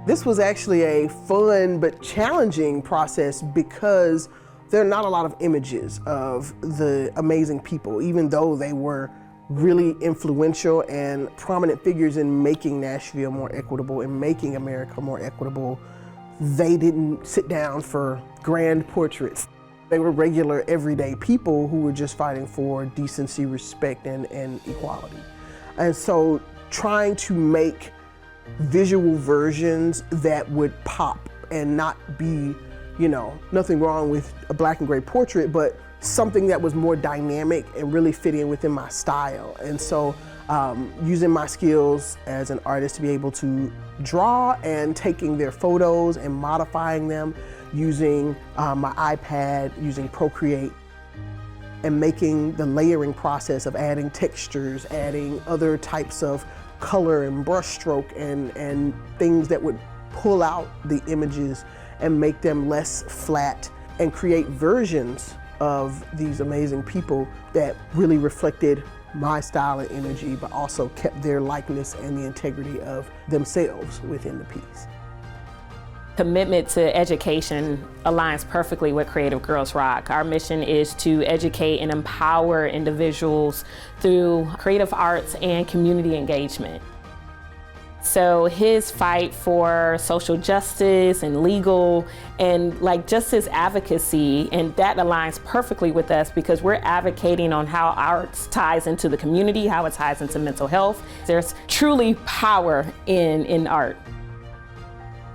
This was actually a fun but challenging process because there are not a lot of images of the amazing people, even though they were really influential and prominent figures in making Nashville more equitable and making America more equitable. They didn't sit down for grand portraits. They were regular, everyday people who were just fighting for decency, respect, and equality. And so trying to make visual versions that would pop and not be, you know, nothing wrong with a black and gray portrait, but something that was more dynamic and really fit in within my style. And so using my skills as an artist to be able to draw and taking their photos and modifying them using my iPad, using Procreate, and making the layering process of adding textures, adding other types of color and brushstroke and things that would pull out the images and make them less flat and create versions of these amazing people that really reflected my style and energy, but also kept their likeness and the integrity of themselves within the piece. Commitment to education aligns perfectly with Creative Girls Rock. Our mission is to educate and empower individuals through creative arts and community engagement. So his fight for social justice and legal and like just his advocacy, and that aligns perfectly with us because we're advocating on how arts ties into the community, how it ties into mental health. There's truly power in art.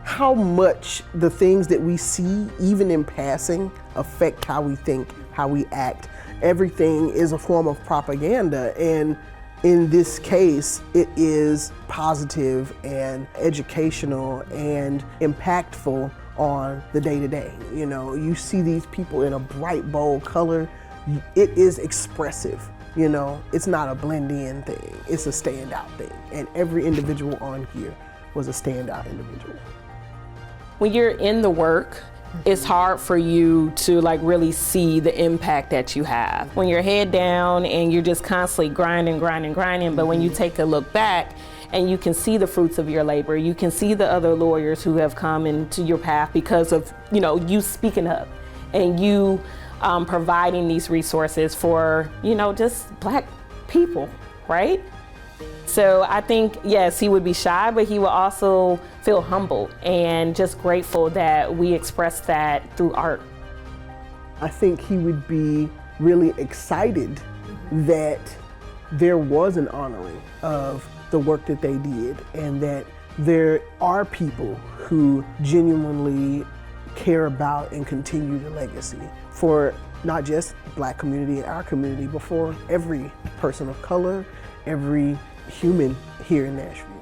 How much the things that we see, even in passing, affect how we think, how we act. Everything is a form of propaganda, and in this case, it is positive and educational and impactful on the day-to-day. You know, you see these people in a bright, bold color, it is expressive. You know, it's not a blend-in thing, it's a standout thing. And every individual on here was a standout individual. When you're in the work, it's hard for you to like really see the impact that you have. When you're head down and you're just constantly grinding, but when you take a look back and you can see the fruits of your labor, you can see the other lawyers who have come into your path because of, you know, you speaking up and you providing these resources for, you know, just Black people, right? So I think, yes, he would be shy, but he would also feel humbled and just grateful that we express that through art. I think he would be really excited that there was an honoring of the work that they did and that there are people who genuinely care about and continue the legacy for not just the Black community and our community, but for every person of color, every human here in Nashville.